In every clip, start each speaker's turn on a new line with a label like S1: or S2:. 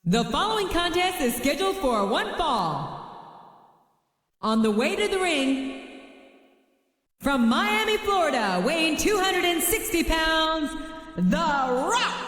S1: The following contest is scheduled for one fall. On the way to the ring, from Miami, Florida, weighing 260 pounds, The Rock.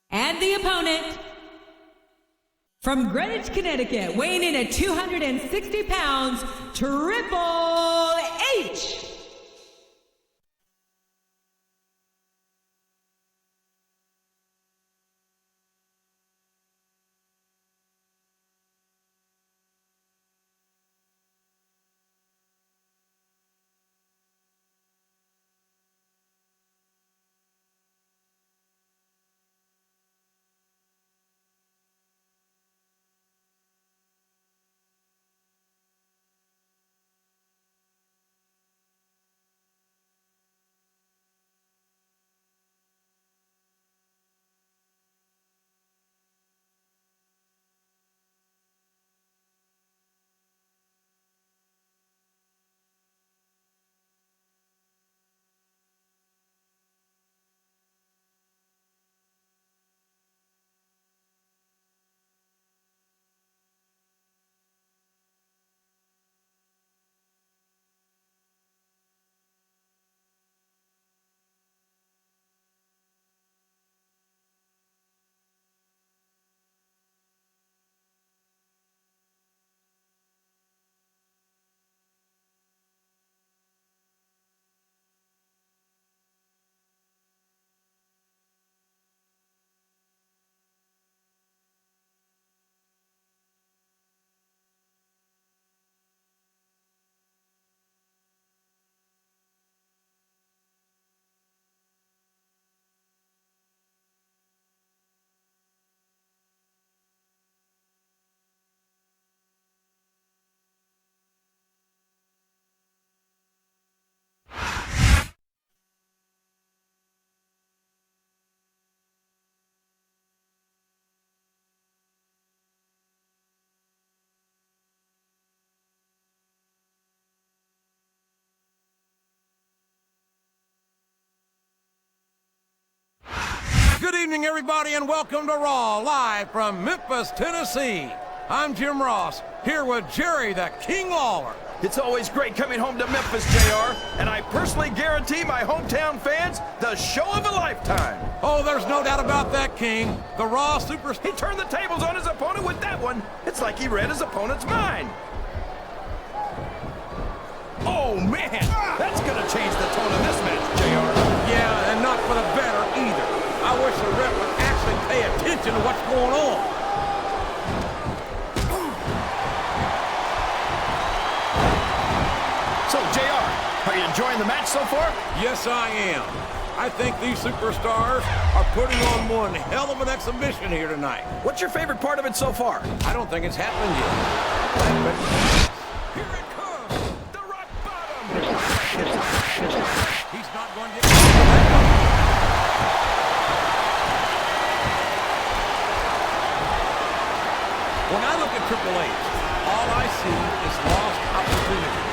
S1: And the opponent, from Greenwich, Connecticut, weighing in at 260 pounds, Triple H.
S2: Good evening, everybody, and welcome to Raw, live from Memphis, Tennessee. I'm Jim Ross, here with Jerry the King Lawler.
S3: It's always great coming home to Memphis, JR, and I personally guarantee my hometown fans the show of a lifetime.
S2: Oh, there's no doubt about that, King. The Raw Superstar.
S3: He turned the tables on his opponent with that one. It's like he read his opponent's mind. Oh, man, that's going to change the tone of this match, JR.
S2: Yeah, and not for the better either. I wish the ref would actually pay attention to what's going on.
S3: So, JR, are you enjoying the match so far?
S2: Yes, I am. I think these superstars are putting on one hell of an exhibition here tonight.
S3: What's your favorite part of it so far?
S2: I don't think it's happened yet.
S3: Here it comes, the rock bottom.
S2: He's not going to get... When I look at Triple H, all I see is lost opportunity.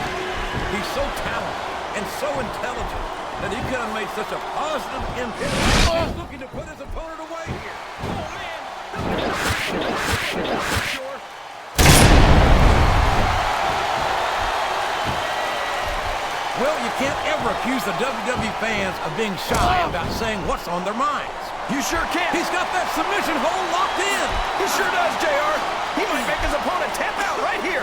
S2: He's so talented and so intelligent that he could have made such a positive impact. Oh, he's looking to put his opponent away here.
S3: Oh, man. Sure.
S2: Well, you can't ever accuse the WWE fans of being shy about saying what's on their minds.
S3: You sure can.
S2: He's got that submission hold locked in.
S3: He sure does, JR. He might make his opponent tap out right here.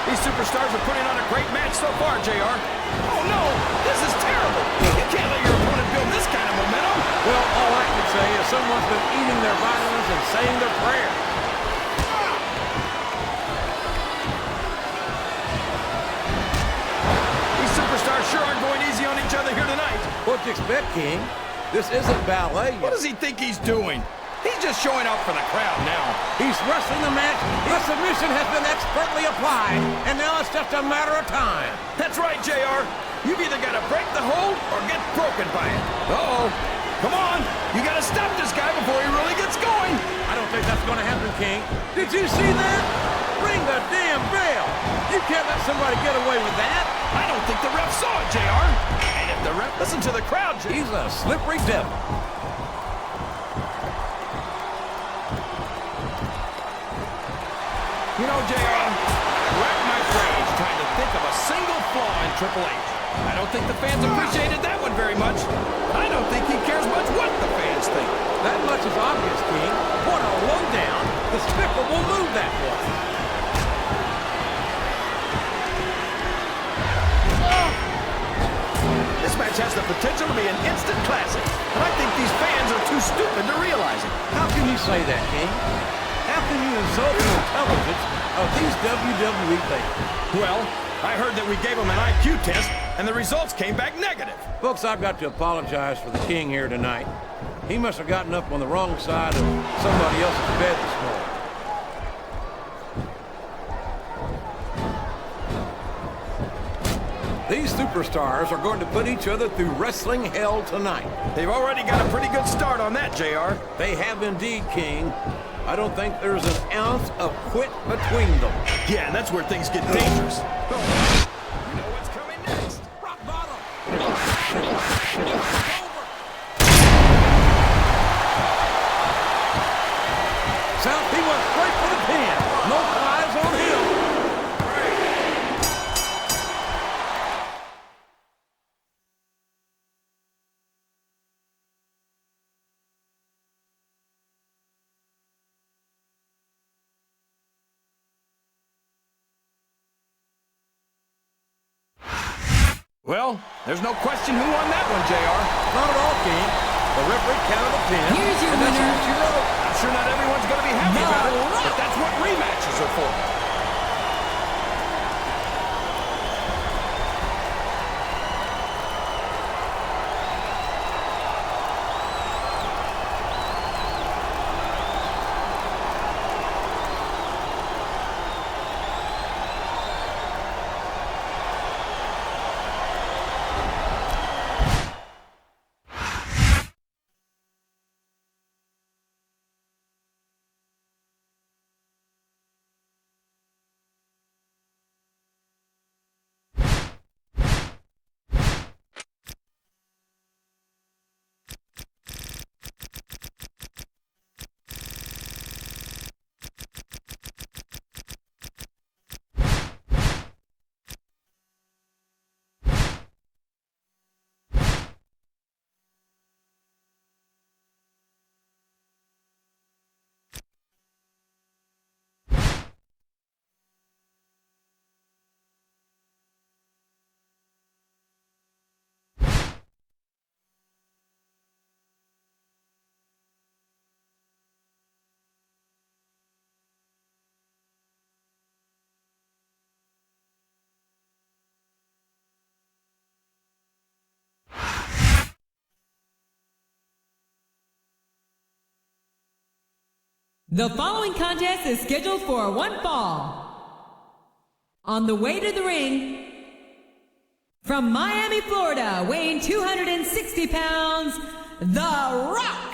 S3: These superstars are putting on a great match so far, JR. Oh, no. This is terrible. You can't let your opponent build this kind of momentum.
S2: Well, all I can say is someone's been eating their vitamins and saying their prayers.
S3: Sure aren't going easy on each other here tonight.
S2: What do you expect, King? This isn't ballet.
S3: What does he think he's doing? He's just showing out for the crowd now.
S2: He's wrestling the match. The submission has been expertly applied, and now it's just a matter of time.
S3: That's right, JR. You've either got to break the hold or get broken by it. Uh-oh. Come on. You got to stop this guy before he really gets going.
S2: I don't think that's going to happen, King. Did you see that? Ring the damn bell. You can't let somebody get away with that.
S3: I don't think the ref saw it, JR. And if the ref... Listen to the crowd, JR.
S2: He's a slippery devil.
S3: You know, JR, I racked my brains trying to think of a single flaw in Triple H. I don't think the fans appreciated that one very much. But I don't think he cares much what the fans think.
S2: That much is obvious, King. What a low-down, despicable move that was.
S3: This match has the potential to be an instant classic, and I think these fans are too stupid to realize it.
S2: How can you say that, King? How can you insult the intelligence of these WWE fans?
S3: Well, I heard that we gave them an IQ test, and the results came back negative.
S2: Folks, I've got to apologize for the King here tonight. He must have gotten up on the wrong side of somebody else's bed this morning. These superstars are going to put each other through wrestling hell tonight.
S3: They've already got a pretty good start on that, JR.
S2: They have indeed, King. I don't think there's an ounce of quit between them.
S3: Yeah, and that's where things get dangerous. You know what's coming next.
S2: Rock bottom. South, he went straight for the pin. No eyes on him.
S3: Well, there's no question who won that one, JR.
S2: Not at all, King. The referee counted the pin.
S1: Here's your
S2: and that's
S1: winner.
S2: what she wrote.
S3: I'm sure not everyone's going to be happy about it, but that's what rematches are for.
S1: The following contest is scheduled for one fall. On the way to the ring, from Miami, Florida, weighing 260 pounds, The Rock.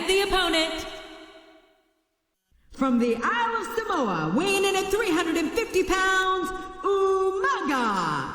S1: And the opponent, from the Isle of Samoa, weighing in at 350 pounds, Umaga.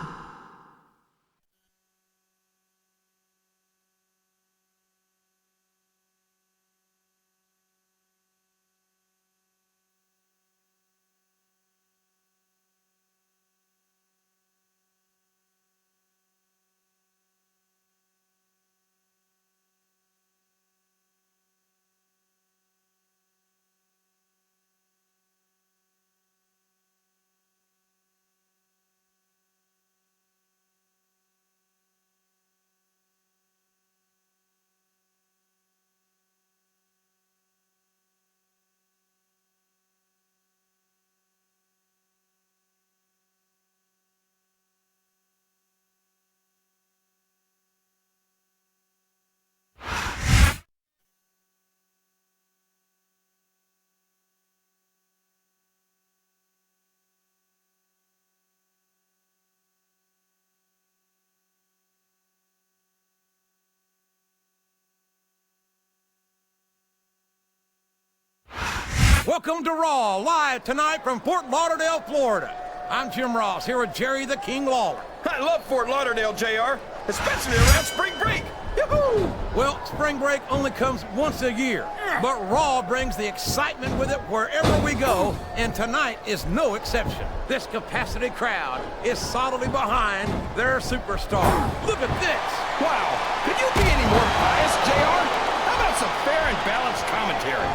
S2: Welcome to Raw, live tonight from Fort Lauderdale, Florida. I'm Jim Ross, here with Jerry the King Lawler.
S3: I love Fort Lauderdale, JR, especially around spring break. Yoo-hoo!
S2: Well, spring break only comes once a year, but Raw brings the excitement with it wherever we go, and tonight is no exception. This capacity crowd is solidly behind their superstar. Look at this.
S3: Wow, could you be any more biased, JR? How about some fair and balanced commentary?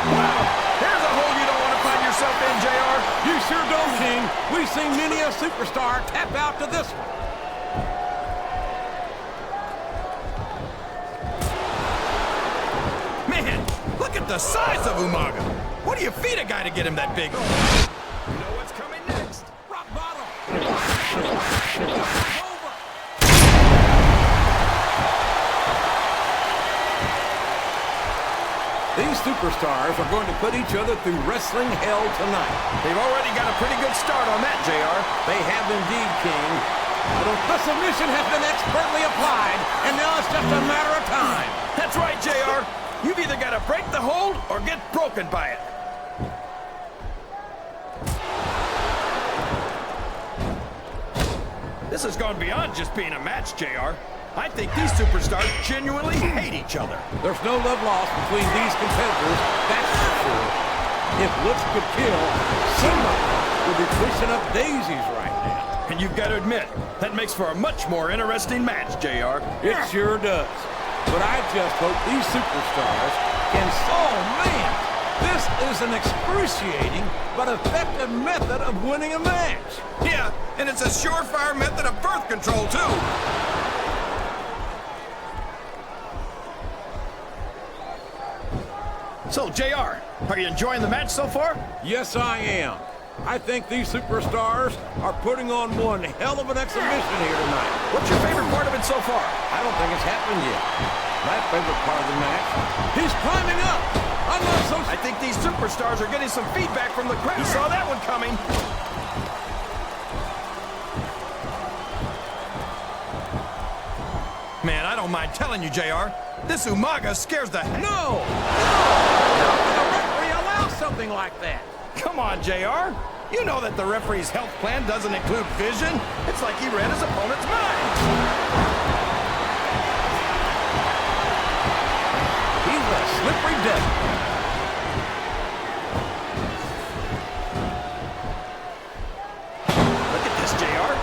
S3: Wow, there's a hole you don't want to find yourself in, JR.
S2: You sure don't, King. We've seen many a superstar tap out to this one.
S3: Man, look at the size of Umaga. What do you feed a guy to get him that big? You know what's coming next?
S2: Rock bottom. Over. These superstars are going to put each other through wrestling hell tonight.
S3: They've already got a pretty good start on that, JR.
S2: They have indeed, King. The submission has been expertly applied, and now it's just a matter of time.
S3: That's right, JR. You've either got to break the hold or get broken by it. This has gone beyond just being a match, JR. I think these superstars genuinely hate each other.
S2: There's no love lost between these competitors, that's for sure. If looks could kill, somebody would be pushing up daisies right now.
S3: And you've got to admit, that makes for a much more interesting match, JR.
S2: It sure does. But I just hope these superstars can... Oh, man! This is an excruciating but effective method of winning a match.
S3: Yeah, and it's a surefire method of birth control, too. So, JR, are you enjoying the match so far?
S2: Yes, I am. I think these superstars are putting on one hell of an exhibition here tonight.
S3: What's your favorite part of it so far?
S2: I don't think it's happened yet. My favorite part of the match, he's climbing up. I'm not so...
S3: I think these superstars are getting some feedback from the crowd. You saw that one coming. Man, I don't mind telling you, JR, this Umaga scares the heck...
S2: No! How can the referee allow something like that?
S3: Come on, JR. You know that the referee's health plan doesn't include vision. It's like he read his opponent's mind.
S2: He's a slippery devil.
S3: Look at this, JR.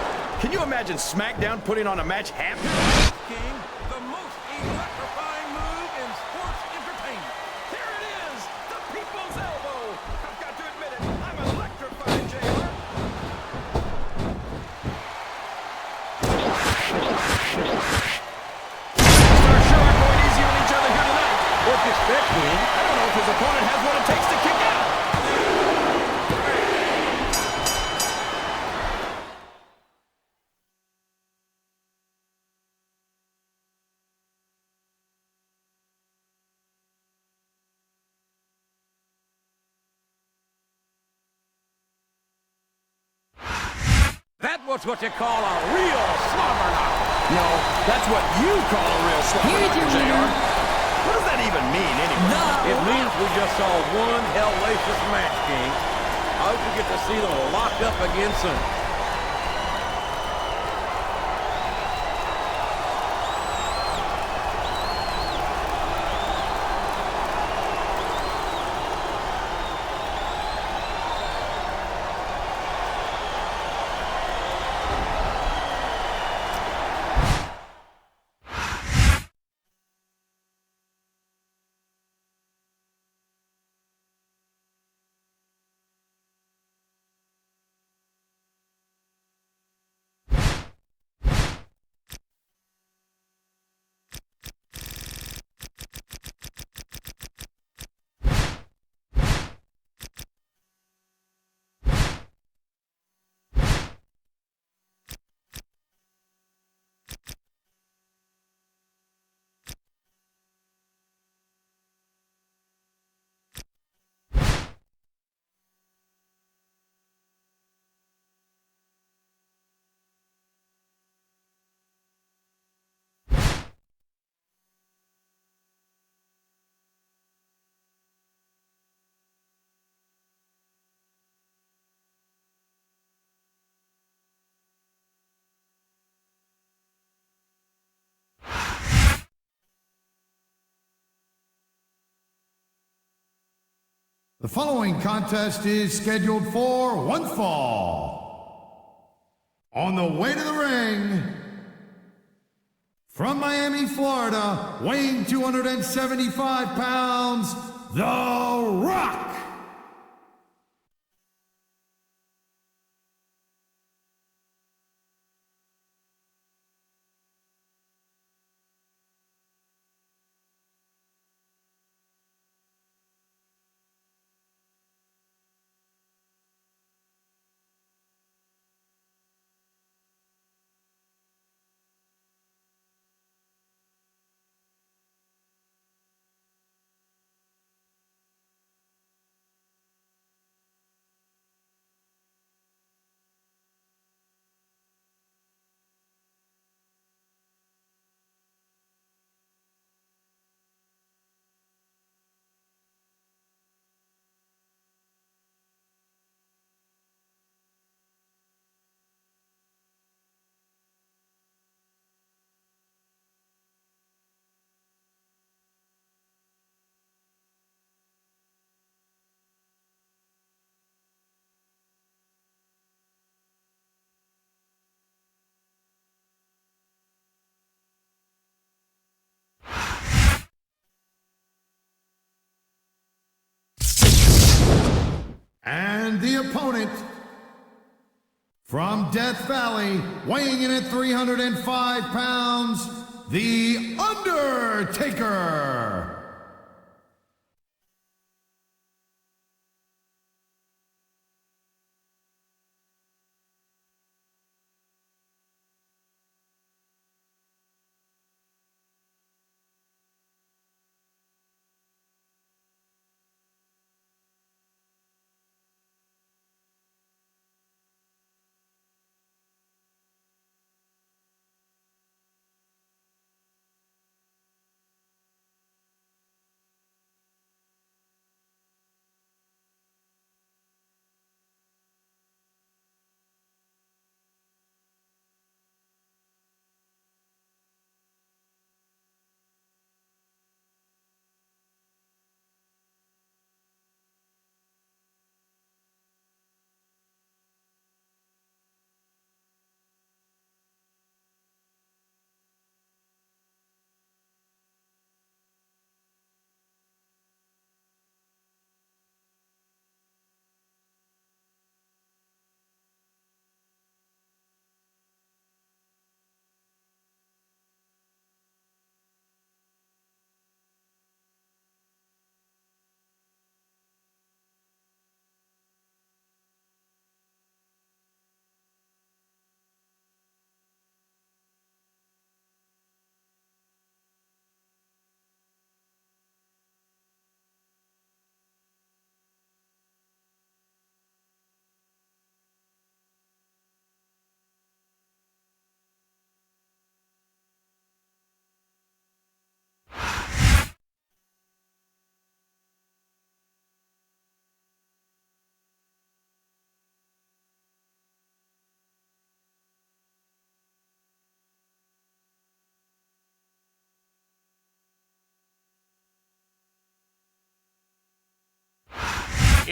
S3: Can you imagine SmackDown putting on a match half?
S2: King, the most electrifying move in sports entertainment.
S3: Here it is, the people's elbow. I've got to admit it, I'm electrified, JR. Stars sure aren't going easy on each other here tonight.
S2: What do you expect, King?
S3: I don't know if his opponent has what it takes to kick out.
S2: That was what you call a real slobber knocker.
S3: No, that's what you call a real slobber
S1: Here's your
S3: knocker,
S1: winner.
S3: JR. What does that even mean, anyway?
S2: It means we just saw one hellacious match, King. I hope we get to see them locked up again soon.
S4: The following contest is scheduled for one fall. On the way to the ring, from Miami, Florida, weighing 275 pounds, The Rock. And the opponent, from Death Valley, weighing in at 305 pounds, The Undertaker.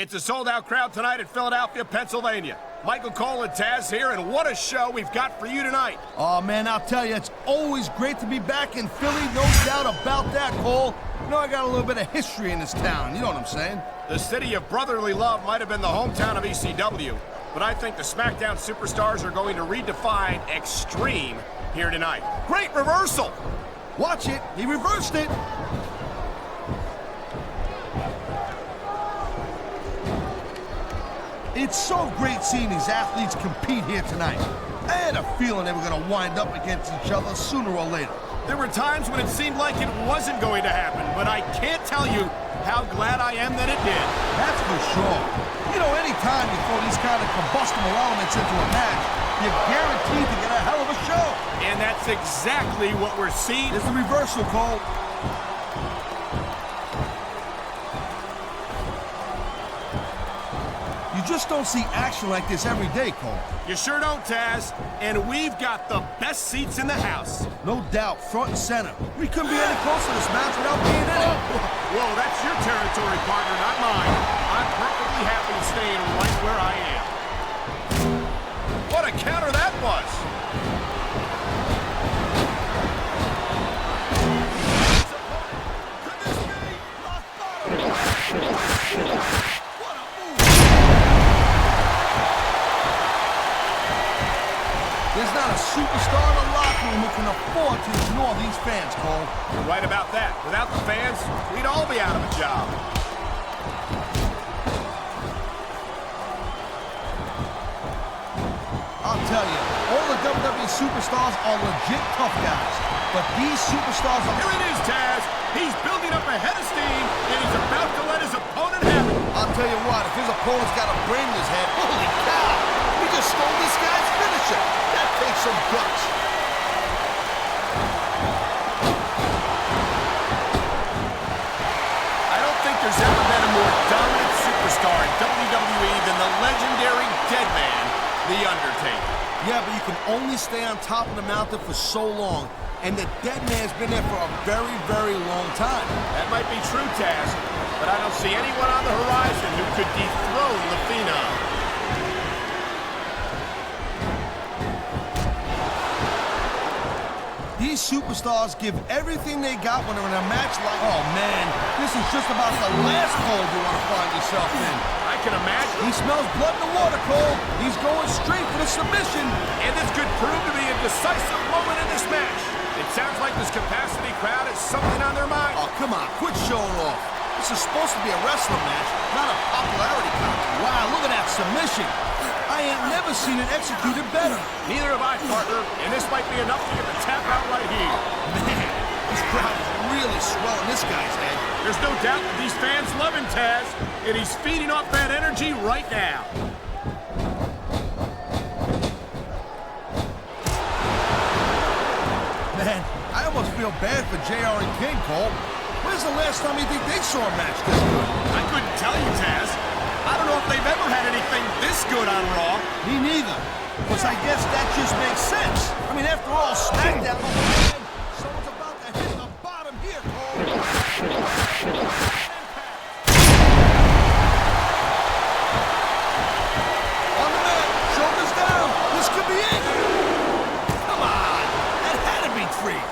S3: It's a sold-out crowd tonight in Philadelphia, Pennsylvania. Michael Cole and Taz here, and what a show we've got for you tonight.
S5: Oh, man, I'll tell you, it's always great to be back in Philly, no doubt about that, Cole. You know, I got a little bit of history in this town, you know what I'm saying?
S3: The city of brotherly love might have been the hometown of ECW, but I think the SmackDown superstars are going to redefine extreme here tonight. Great reversal!
S5: Watch it, he reversed it. It's so great seeing these athletes compete here tonight. I had a feeling they were going to wind up against each other sooner or later.
S3: There were times when it seemed like it wasn't going to happen, but I can't tell you how glad I am that it did.
S5: That's for sure. You know, anytime you throw these kind of combustible elements into a match, you're guaranteed to get a hell of a show.
S3: And that's exactly what we're seeing.
S5: There's the reversal, Cole. You just don't see action like this every day, Cole.
S3: You sure don't, Taz. And we've got the best seats in the house.
S5: No doubt, front and center. We couldn't be any closer to this match without being in it.
S3: Whoa, that's your territory, partner, not mine. I'm perfectly happy staying right where I am. What a counter that was!
S5: There's not a superstar in the locker room who can afford to ignore these fans, Cole.
S3: You're right about that. Without the fans, we'd all be out of a job.
S5: I'll tell you, all the WWE superstars are legit tough guys. But these superstars are...
S3: Here it is, Taz. He's building up a head of steam, and he's about to let his opponent have it.
S5: I'll tell you what, if his opponent's got a brain in his head, holy cow! He just stole this guy's finisher. That takes some guts.
S3: I don't think there's ever been a more dominant superstar in WWE than the legendary dead man, The Undertaker.
S5: Yeah, but you can only stay on top of the mountain for so long. And the dead man's been there for a very, very long time.
S3: That might be true, Taz, but I don't see anyone on the horizon who could dethrone the Phenom.
S5: These superstars give everything they got when they're in a match like... Oh, man, this is just about the last hole you want to find yourself in.
S3: I can imagine.
S5: He smells blood in the water, Cole. He's going straight for the submission.
S3: And this could prove to be a decisive moment in this match. It sounds like this capacity crowd has something on their mind.
S5: Oh, come on, quit showing off. This is supposed to be a wrestling match, not a popularity contest. Wow, look at that submission. I ain't never seen it executed better.
S3: Neither have I, partner, and this might be enough to get the tap out right here.
S5: Man, this crowd is really swelling this guy's head.
S3: There's no doubt that these fans love him, Taz, and he's feeding off that energy right now.
S5: Man, I almost feel bad for JR and King, Cole. When's the last time you think they saw a match this good?
S3: I couldn't tell you, Taz. I don't know if they've ever had anything this good on Raw.
S5: Me neither. Because I guess that just makes sense. I mean, after all, SmackDown, someone's about to hit the bottom here, Cole. On the mat, shoulders down. This could be it. Come on, that had to be three.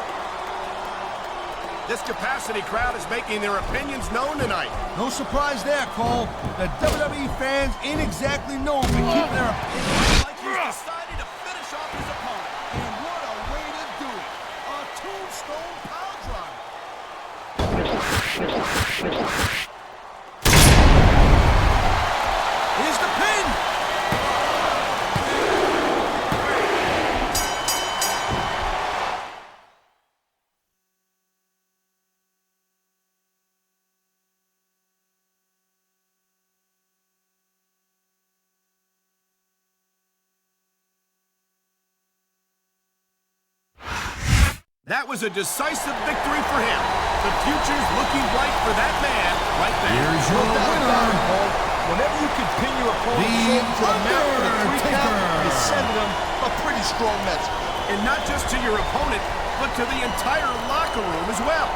S3: This capacity crowd is making their opinions known tonight.
S5: No surprise there, Cole. The WWE fans ain't exactly known for keeping their opinions.
S3: Like he's decided to finish off his opponent.
S5: And what a way to do it. A tombstone power driver. Here's the pin.
S3: That was a decisive victory for him. The future's looking bright for that man right there.
S4: Here's your winner,
S5: Whenever you can pin your opponent's shoulder to the mat for the 3 count, you send them a pretty strong message.
S3: And not just to your opponent, but to the entire locker room as well.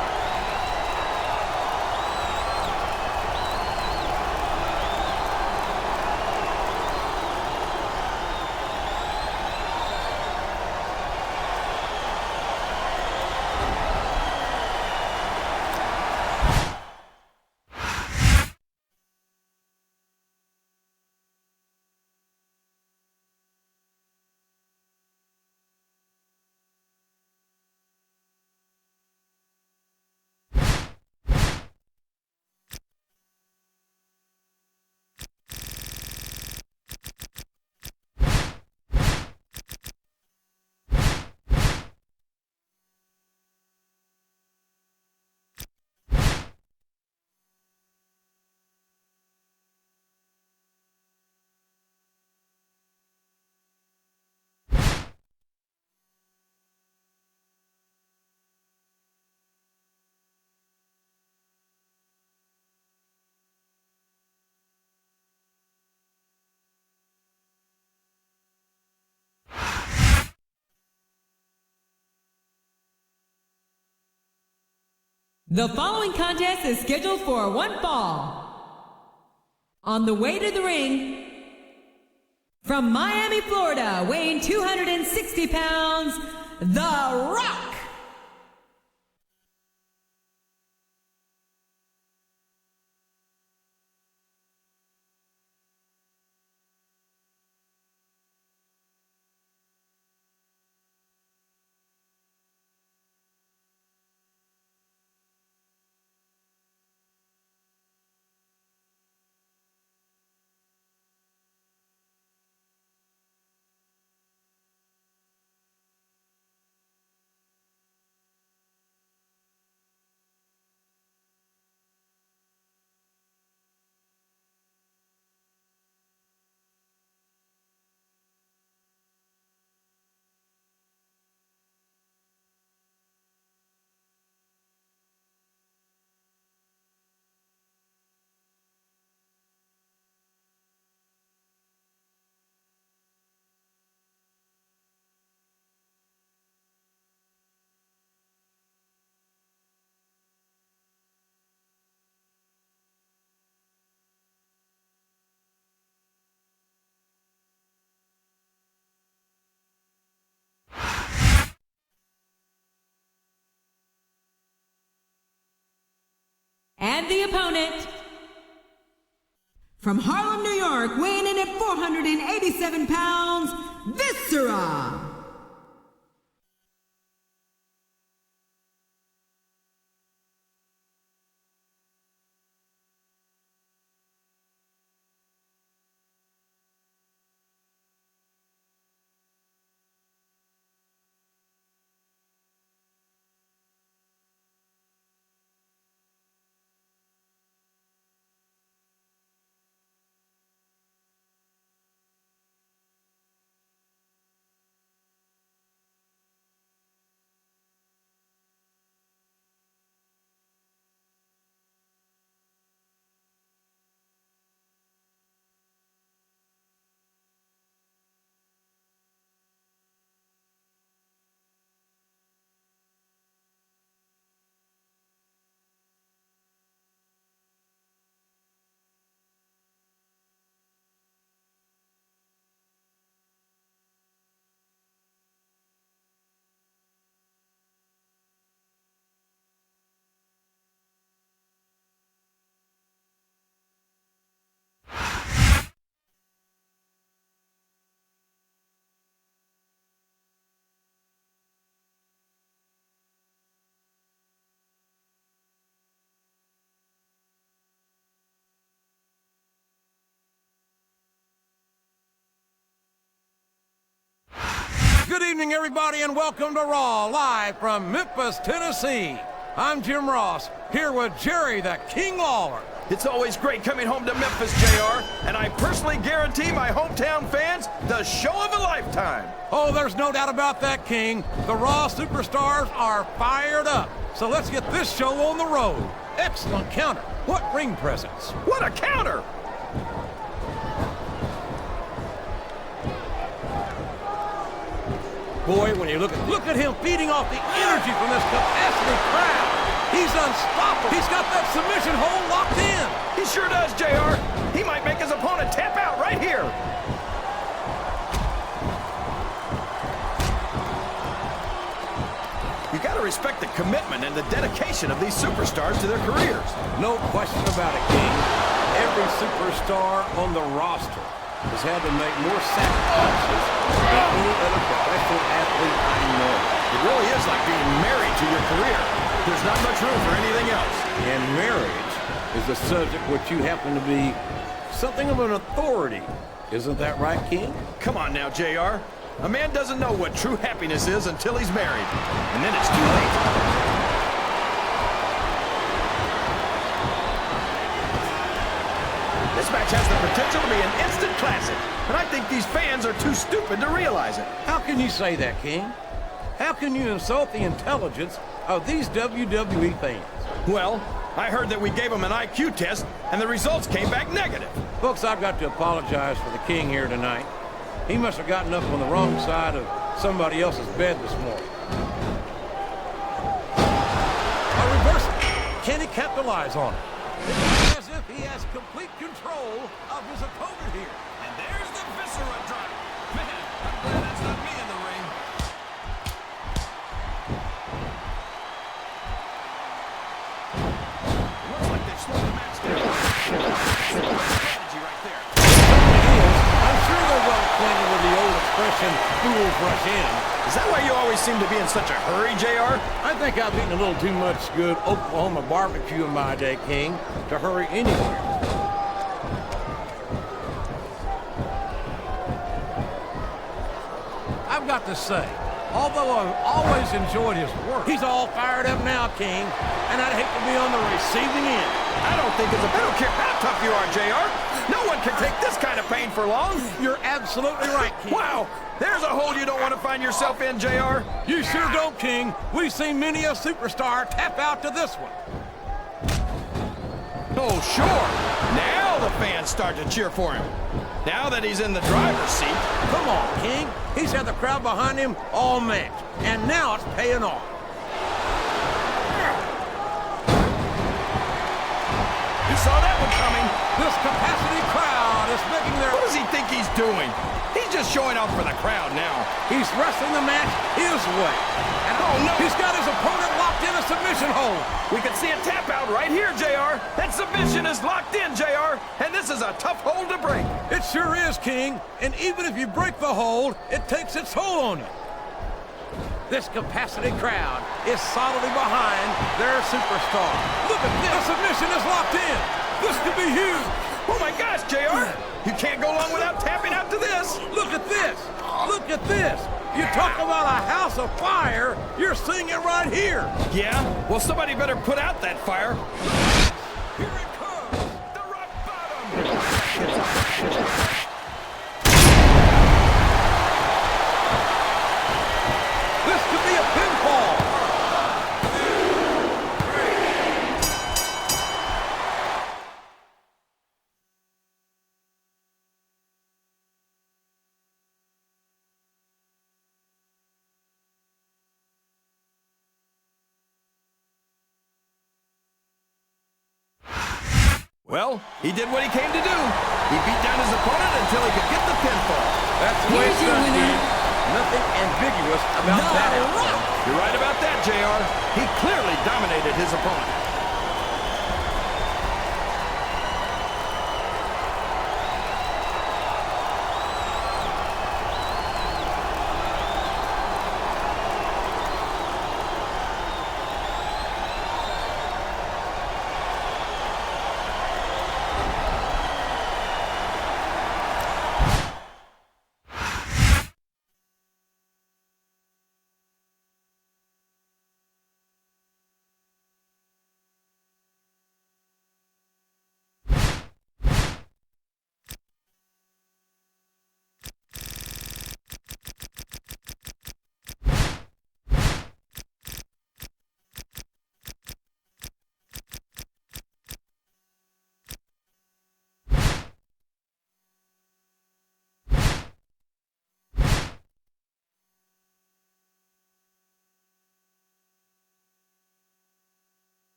S1: The following contest is scheduled for one fall. On the way to the ring, from Miami, Florida, weighing 260 pounds, The Rock. And the opponent, from Harlem, New York, weighing in at 487 pounds, Viscera.
S2: Good evening, everybody, and welcome to Raw, live from Memphis, Tennessee. I'm Jim Ross, here with Jerry the King Lawler.
S3: It's always great coming home to Memphis, JR, and I personally guarantee my hometown fans the show of a lifetime.
S2: Oh, there's no doubt about that, King. The Raw superstars are fired up. So let's get this show on the road. Excellent counter. What ring presence.
S3: What a counter!
S2: Boy, when you look at him feeding off the energy from this capacity crowd. He's unstoppable. He's got that submission hold locked in.
S3: He sure does, JR. He might make his opponent tap out right here. You gotta respect the commitment and the dedication of these superstars to their careers.
S2: No question about it, King. Every superstar on the roster has had to make more sacrifices than any other professional athlete I know.
S3: It really is like being married to your career. There's not much room for anything else.
S2: And marriage is a subject which you happen to be something of an authority. Isn't that right, King?
S3: Come on now, JR. A man doesn't know what true happiness is until he's married. And then it's too late. This match has the potential to be an instant classic, and I think these fans are too stupid to realize it.
S2: How can you say that, King? How can you insult the intelligence of these WWE fans?
S3: Well, I heard that we gave them an IQ test, and the results came back negative.
S2: Folks, I've got to apologize for the King here tonight. He must have gotten up on the wrong side of somebody else's bed this morning. A reversal. capitalize on it. It's as if he has complete control of his opponent here.
S3: And there's the Viscera drop. Man, I'm glad that's not me in the ring. Looks like they've slowed the match down. Strategy right there.
S2: I'm sure they're well acquainted with the old expression, fools rush in.
S3: Is that why you always seem to be in such a hurry, JR?
S2: I think I've eaten a little too much good Oklahoma barbecue in my day, King, to hurry anywhere. I've got to say, although I've always enjoyed his work, he's all fired up now, King, and I'd hate to be on the receiving end.
S3: I don't think it's a... I don't care how tough you are, JR. No one can take this kind of pain for long.
S2: You're absolutely right, King.
S3: Wow, there's a hole you don't want to find yourself in, JR.
S2: You sure don't, King. We've seen many a superstar tap out to this one.
S3: Oh, sure. Now the fans start to cheer for him. Now that he's in the driver's seat.
S2: Come on, King. He's had the crowd behind him all match, and now it's paying off.
S3: You saw that one coming.
S2: This capacity crowd is making their...
S3: What does he think he's doing? He's just showing off for the crowd now.
S2: He's wrestling the match his way. And
S3: oh, no.
S2: He's got his opponent locked in a submission hold.
S3: We can see a tap out right here, JR. That submission is locked in, JR. And this is a tough hold to break.
S2: It sure is, King. And even if you break the hold, it takes its toll on you. This capacity crowd is solidly behind their superstar. Look at this. The submission is locked in. This could be huge.
S3: Oh, my gosh, JR. You can't go long without tapping out to this.
S2: Look at this. Look at this. You talk about a house of fire, you're seeing it right here.
S3: Yeah? Well, somebody better put out that fire.
S2: Here it comes.
S3: The rock bottom.
S2: This could be a pinfall.
S3: Well, he did what he came to do. He beat down his opponent until he could get the pinfall.
S2: That's the way
S1: Here's
S2: it's
S1: your
S2: done,
S1: winner.
S2: King. Nothing ambiguous about that outcome.
S3: You're right about that, JR. He clearly dominated his opponent.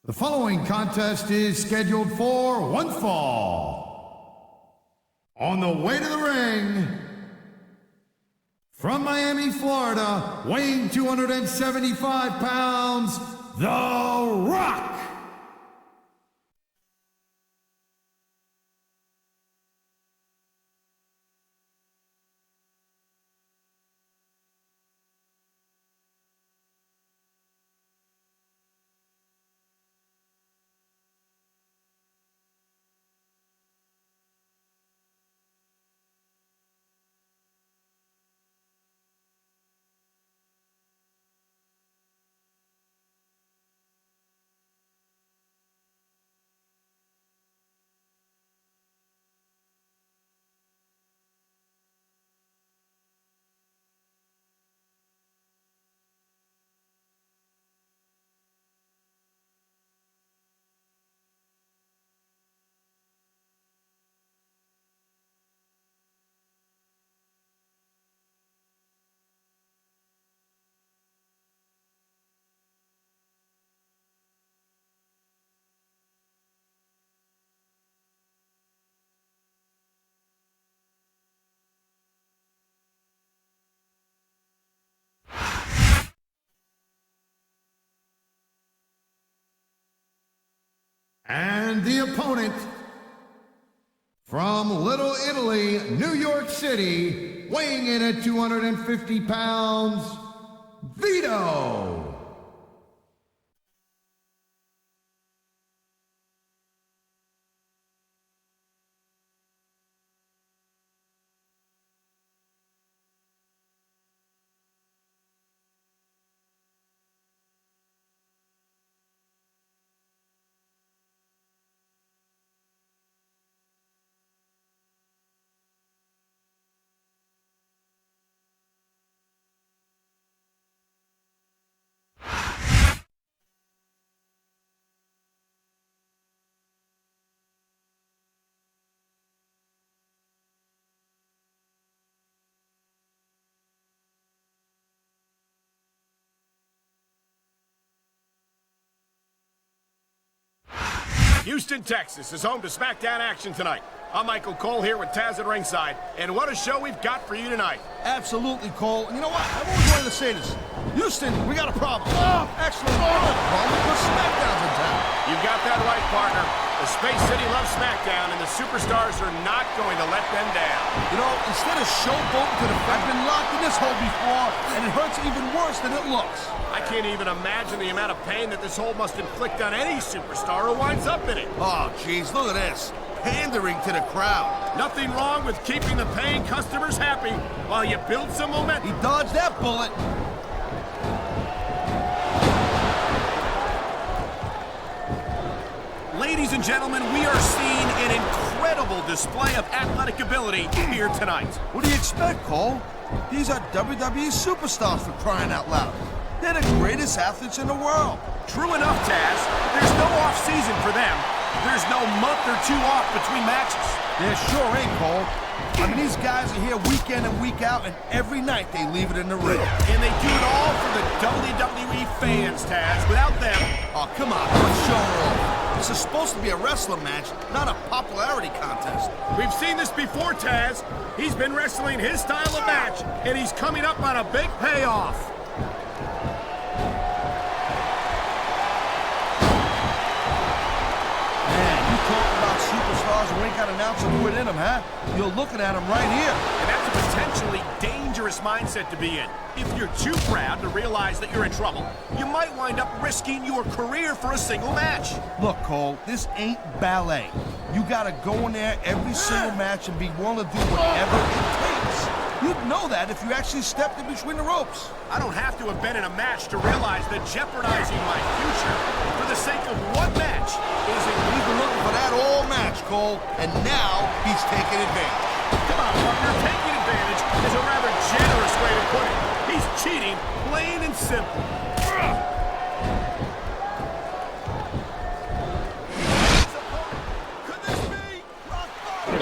S4: The following contest is scheduled for one fall. On the way to the ring, from Miami, Florida, weighing 275 pounds, The Rock. And the opponent from Little Italy, New York City, weighing in at 250 pounds, Vito.
S6: Houston, Texas is home to SmackDown action tonight. I'm Michael Cole here with Taz at ringside, and what a show we've got for you tonight.
S5: Absolutely, Cole. And you know what? I've always wanted to say this. Houston, we got a problem. Oh, actually, we don't have a problem because SmackDown's in town.
S6: You got that right, partner. The Space City loves SmackDown, and the superstars are not going to let them down.
S5: You know, instead of showboating to the fact, I've been locked in this hole before, and it hurts even worse than it looks.
S6: I can't even imagine the amount of pain that this hole must inflict on any superstar who winds up in it.
S5: Oh, jeez, look at this. Pandering to the crowd.
S6: Nothing wrong with keeping the paying customers happy while you build some momentum.
S5: He dodged that bullet.
S6: Ladies and gentlemen, we are seeing an incredible display of athletic ability here tonight.
S5: What do you expect, Cole? These are WWE superstars, for crying out loud. They're the greatest athletes in the world.
S6: True enough, Taz. There's no off-season for them. There's no month or two off between matches.
S5: There sure ain't, Cole. I mean, these guys are here week in and week out, and every night they leave it in the ring.
S6: And they do it all for the WWE fans, Taz. Without them...
S5: Oh, come on, let's show her off. This is supposed to be a wrestling match, not a popularity contest.
S6: We've seen this before, Taz. He's been wrestling his style of match, and he's coming up on a big payoff.
S5: Superstars who ain't got an ounce of wood in them, huh? You're looking at them right here.
S6: And that's a potentially dangerous mindset to be in. If you're too proud to realize that you're in trouble, you might wind up risking your career for a single match.
S5: Look, Cole, this ain't ballet. You gotta go in there every single match and be willing to do whatever it takes. You'd know that if you actually stepped in between the ropes.
S6: I don't have to have been in a match to realize that jeopardizing my future for the sake of one match isn't...
S5: He's been looking for that all match, Cole, and now he's taking advantage.
S6: Come on, partner, taking advantage is a rather generous way to put it. He's cheating, plain and simple.
S5: Could this be rock bottom?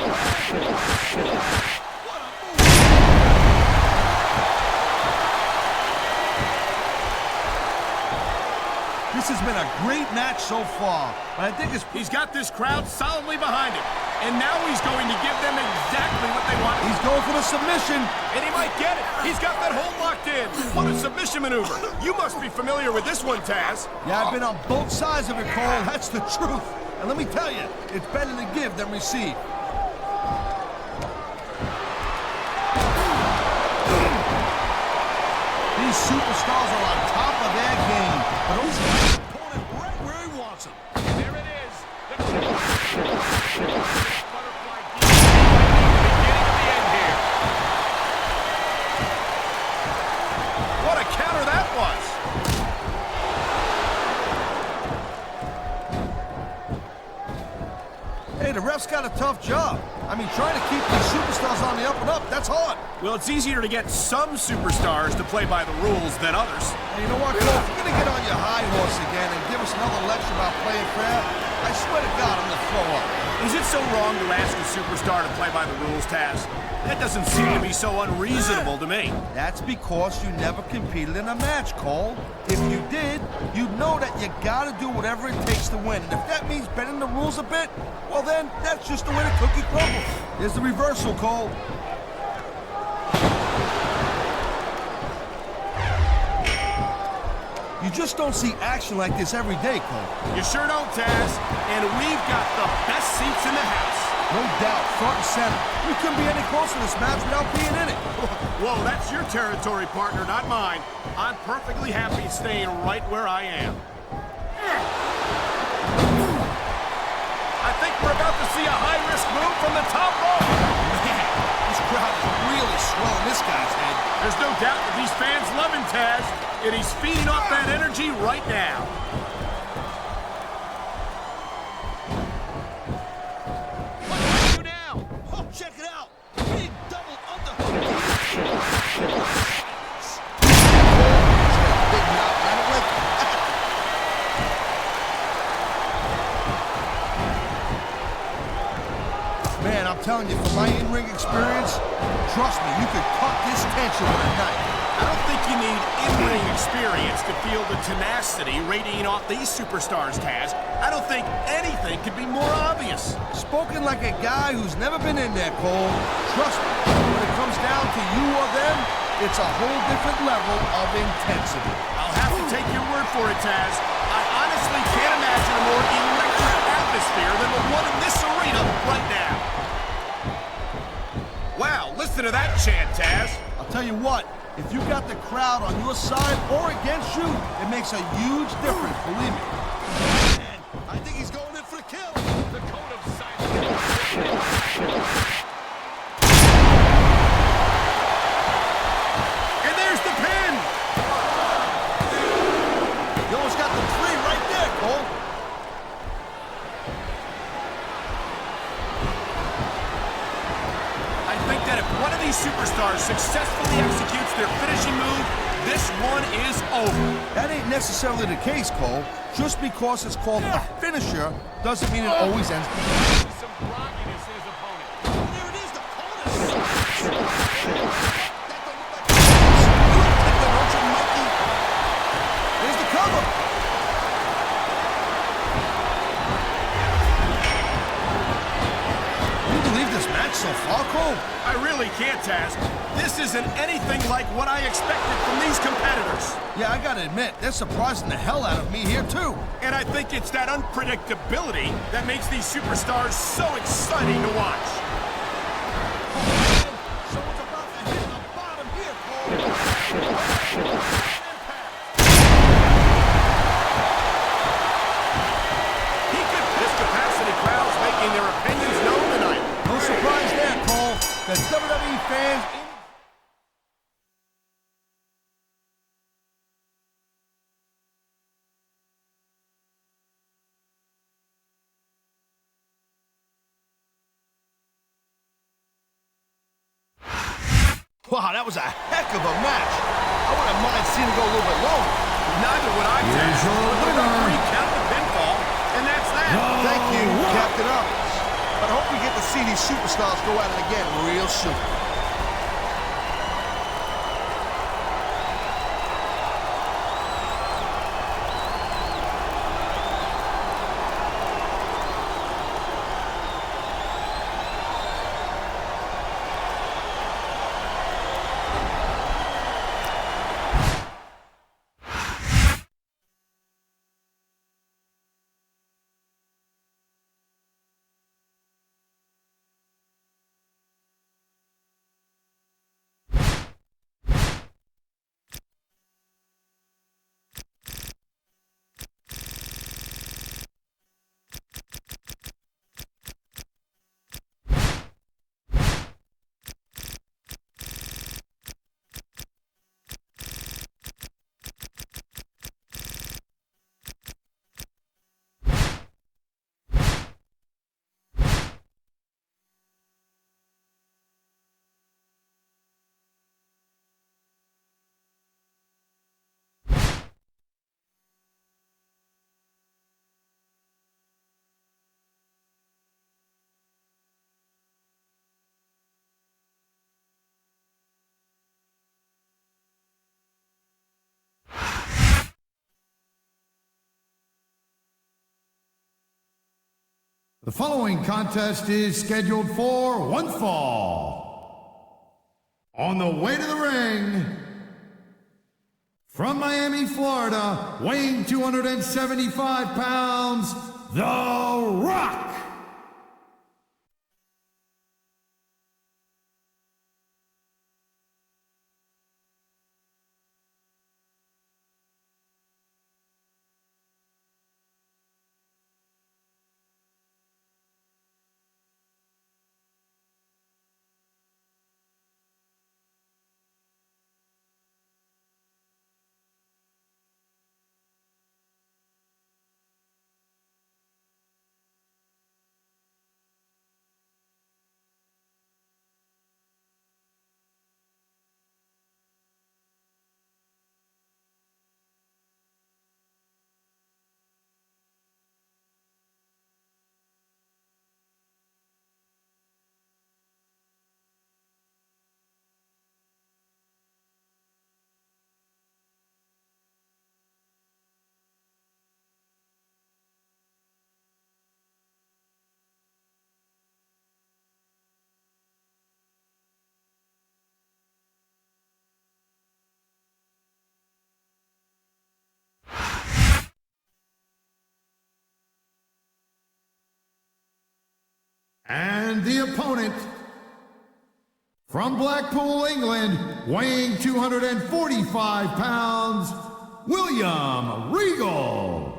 S5: This has been a great match so far, but I think
S6: he's got this crowd solidly behind him, and now he's going to give them exactly what they want.
S5: He's going for the submission,
S6: and he might get it. He's got that hold locked in. What a submission maneuver. You must be familiar with this one, Taz.
S5: Yeah, I've been on both sides of it, Cole. That's the truth. And let me tell you, it's better to give than receive. These superstars are on top of their game, but he's got his opponent right where he wants him.
S6: And there it is. The butterfly deep. Beginning of the end here. What a counter that was.
S5: Hey, the ref's got a tough job. I mean, trying to keep these superstars on the up and up, that's hard.
S6: Well, it's easier to get some superstars to play by the rules than others.
S5: And you know what, Cole? If you're going to get on your high horse again and give us another lecture about playing fair, I swear to God, I'm going to throw up.
S6: Is it so wrong to ask a superstar to play by the rules, Taz? That doesn't seem to be so unreasonable to me.
S5: That's because you never competed in a match, Cole. If you did, you'd know that you gotta do whatever it takes to win. And if that means bending the rules a bit, well then, that's just the way the cookie crumbles. Here's the reversal, Cole. You just don't see action like this every day, Cole.
S6: You sure don't, Taz. And we've got the best seats in the house.
S5: No doubt, front and center. We couldn't be any closer to this match without being in it.
S6: Whoa, that's your territory, partner, not mine. I'm perfectly happy staying right where I am. I think we're about to see a high-risk move from the top rope.
S5: Man, this crowd is really swelling this guy's head.
S6: There's no doubt that these fans love him, Taz, and he's feeding off that energy right now.
S5: What do we do now? Oh, check it out. Big double underhook. Big mouth right away. Man, I'm telling you, from my in-ring experience, trust me, you could cut this tension with a knife.
S6: I don't think you need in-ring experience to feel the tenacity radiating off these superstars, Taz. I don't think anything could be more obvious.
S5: Spoken like a guy who's never been in there, Cole. Trust me, when it comes down to you or them, it's a whole different level of intensity.
S6: I'll have to take your word for it, Taz. I honestly can't imagine a more electric atmosphere than the one in this arena right now. Wow, listen to that chant, Taz.
S5: I'll tell you what, if you got the crowd on your side or against you, it makes a huge difference, believe me. Man, I think he's going in for the kill. The code of silence.
S6: And there's the pin!
S5: You almost got the 3 right there, Cole.
S6: I think that if one of these superstars successfully executes their finishing move, this one is over.
S5: That ain't necessarily the case, Cole. Just because it's called a finisher doesn't mean it always ends.
S6: Some grogginess in his opponent.
S5: There it is, the corner. There's the cover. Can you believe this match so far, Cole?
S6: I really can't, Taz. This isn't anything like what I expected from these competitors.
S5: Yeah, I gotta admit, they're surprising the hell out of me here, too.
S6: And I think it's that unpredictability that makes these superstars so exciting to watch.
S5: Someone's about to hit the bottom here, Cole.
S6: This capacity crowd's making their opinions known tonight.
S5: No surprise there, Cole. The WWE fans... Wow, that was a heck of a match. I wouldn't mind seeing it go a little bit longer.
S6: Neither would I, Taz.
S4: Here's your
S6: But the
S4: winner.
S6: referee count the pinfall, and that's that.
S5: Thank you, Captain Up. But I hope we get to see these superstars go at it again real soon.
S4: The following contest is scheduled for one fall. On the way to the ring, From Miami, Florida, weighing 275 pounds, The Rock. And the opponent, from Blackpool, England, weighing 245 pounds, William Regal.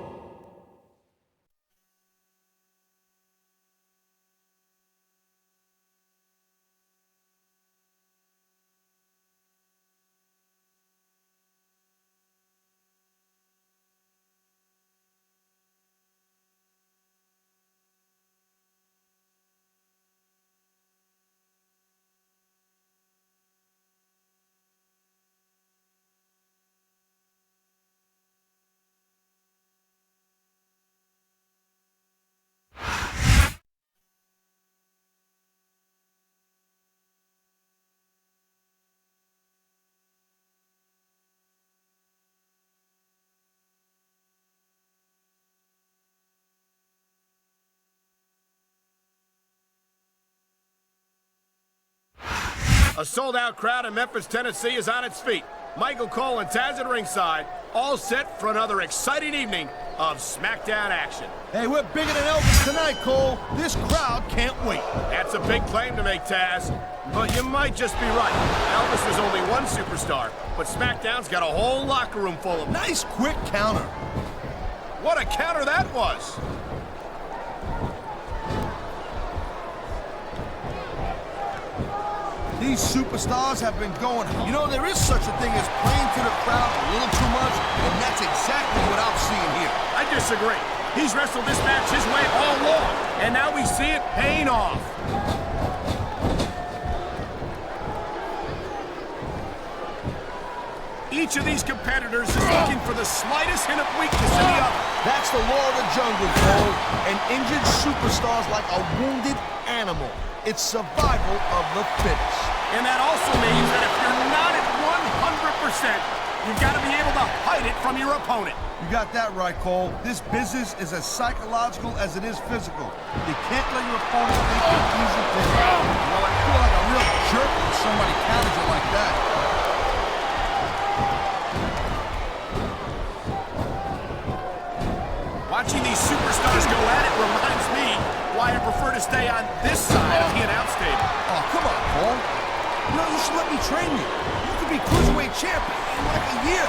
S6: A sold-out crowd in Memphis, Tennessee is on its feet. Michael Cole and Taz at ringside, all set for another exciting evening of SmackDown action.
S5: Hey, we're bigger than Elvis tonight, Cole. This crowd can't wait.
S6: That's a big claim to make, Taz. But you might just be right. Elvis was only one superstar, but SmackDown's got a whole locker room full of them.
S5: Nice quick counter.
S6: What a counter that was!
S5: These superstars have been going. You know, there is such a thing as playing to the crowd a little too much, and that's exactly what I'm seeing here.
S6: I disagree. He's wrestled this match his way all along, and now we see it paying off. Each of these competitors is looking for the slightest hint of weakness in the other.
S5: That's the law of the jungle, Cole. And injured superstars like a wounded animal. It's survival of the fittest.
S6: And that also means that if you're not at 100%, you've got to be able to hide it from your opponent.
S5: You got that right, Cole. This business is as psychological as it is physical. You can't let your opponent think you're easy to hit. Well, I feel like a real jerk when somebody counters you like that.
S6: Watching these superstars go at it reminds me why I prefer to stay on this side of the announce table.
S5: Oh, come on, Cole. You know, you should let me train you. You could be cruiserweight champion in like a year.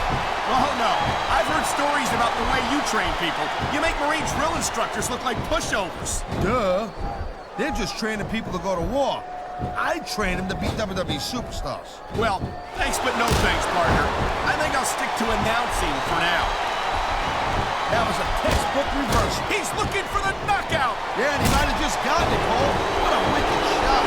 S6: Oh, no. I've heard stories about the way you train people. You make Marine drill instructors look like pushovers.
S5: Duh. They're just training people to go to war. I train them to beat WWE superstars.
S6: Well, thanks but no thanks, partner. I think I'll stick to announcing for now.
S5: That was a textbook reversal.
S6: He's looking for the knockout.
S5: Yeah, and he might have just gotten it, Cole. What a wicked shot.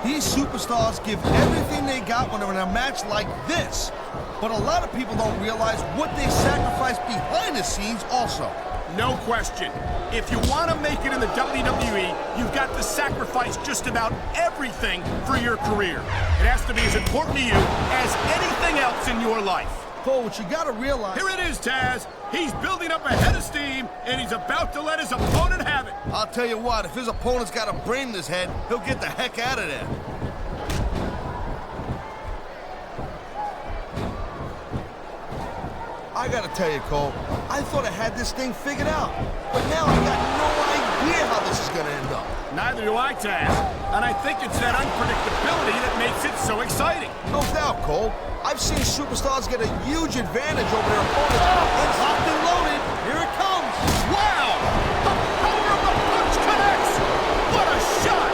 S5: These superstars give everything they got when they're in a match like this. But a lot of people don't realize what they sacrifice behind the scenes also.
S6: No question. If you want to make it in the WWE, you've got to sacrifice just about everything for your career. It has to be as important to you as anything else in your life.
S5: Cole, what you got to realize...
S6: Here it is, Taz. He's building up a head of steam, and he's about to let his opponent have it.
S5: it. I'll tell you what, if his opponent's got a brain in his head, he'll get the heck out of there. I gotta tell you, Cole, I thought I had this thing figured out. But now I got no idea how this is gonna end up.
S6: Neither do I, Taz. And I think it's that unpredictability that makes it so exciting.
S5: No doubt, Cole. I've seen superstars get a huge advantage over their opponents. It's locked and loaded. Here it comes.
S6: Wow! The power of the punch connects! What a shot!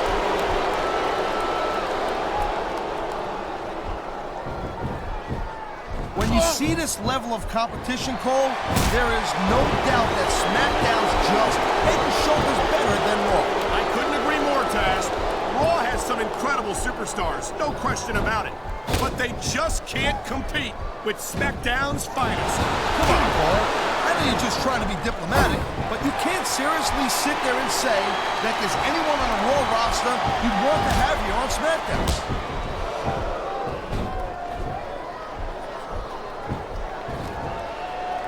S5: When you see this level of competition, Cole, there is no doubt that SmackDown's just head and shoulders better than Raw.
S6: I couldn't agree more, Taz. Raw has some incredible superstars, no question about it. But they just can't compete with SmackDown's finest.
S5: Come on, Cole. I know you're just trying to be diplomatic, but you can't seriously sit there and say that there's anyone on the Raw roster you'd want to have here on SmackDown.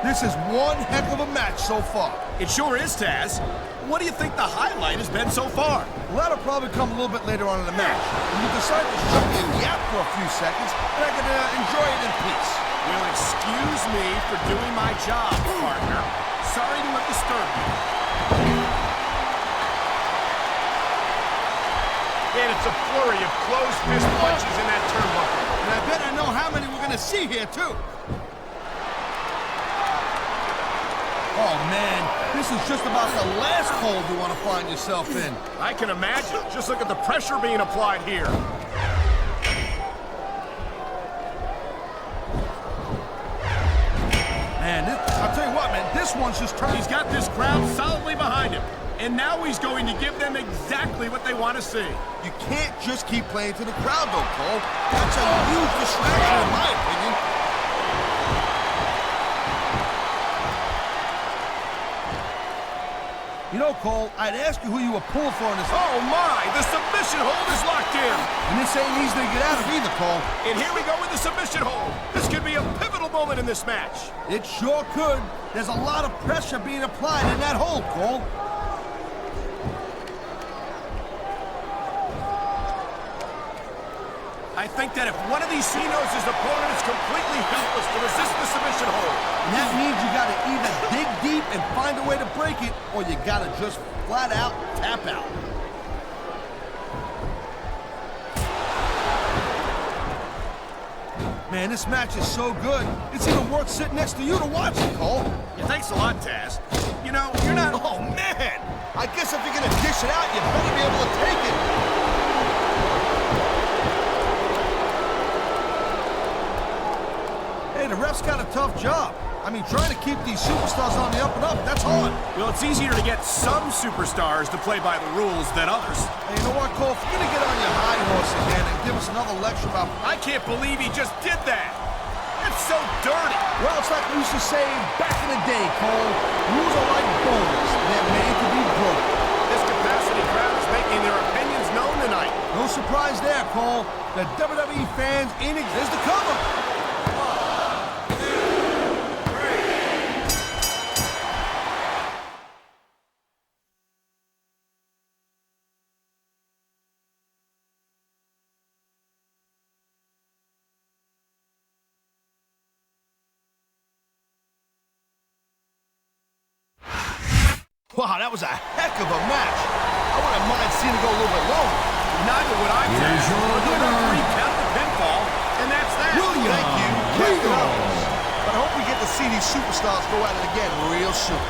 S5: This is one heck of a match so far.
S6: It sure is, Taz. What do you think the highlight has been so far?
S5: Well, that'll probably come a little bit later on in the match. When you decide to shut me and yap for a few seconds, and I can enjoy it in peace.
S6: Well, excuse me for doing my job, partner. Sorry to have disturbed you. And it's a flurry of closed fist punches in that turnbuckle.
S5: And I bet I know how many we're going to see here, too. Oh, man, this is just about the last hold you want to find yourself in.
S6: I can imagine. Just look at the pressure being applied here.
S5: Man, I'll tell you what, man, this one's just turned.
S6: He's got this crowd solidly behind him. And now he's going to give them exactly what they want to see.
S5: You can't just keep playing to the crowd, though, Cole. That's a huge distraction, in my opinion. You know, Cole, I'd ask you who you were pulling for in this.
S6: Oh, my! The submission hold is locked in!
S5: And this ain't easy to get out of either, Cole.
S6: And here we go with the submission hold. This could be a pivotal moment in this match.
S5: It sure could. There's a lot of pressure being applied in that hold, Cole.
S6: I think that if one of these knows his opponent is completely helpless to resist the submission hold.
S5: And that means you gotta either dig deep and find a way to break it, or you gotta just flat out tap out. Man, this match is so good, it's even worth sitting next to you to watch it, Cole.
S6: Yeah, thanks a lot, Taz. You know, you're not...
S5: Oh, man! I guess if you're gonna dish it out, you better be able to take it. The ref's got a tough job. I mean, trying to keep these superstars on the up and up, that's hard.
S6: Well, it's easier to get some superstars to play by the rules than others.
S5: Hey, you know what, Cole? If you're gonna get on your high horse again and give us another lecture about...
S6: I can't believe he just did that. That's so dirty.
S5: Well, it's like we used to say back in the day, Cole. Rules are like bones. They're made to be broken.
S6: This capacity crowd is making their opinions known tonight.
S5: No surprise there, Cole. The WWE fans ain't exist to cover. Wow, that was a heck of a match. I wouldn't mind seeing it go a little bit longer.
S6: Neither would I, Taz. But the referee count the pinfall, and that's that.
S5: Thank you, Regal. But I hope we get to see these superstars go at it again real soon.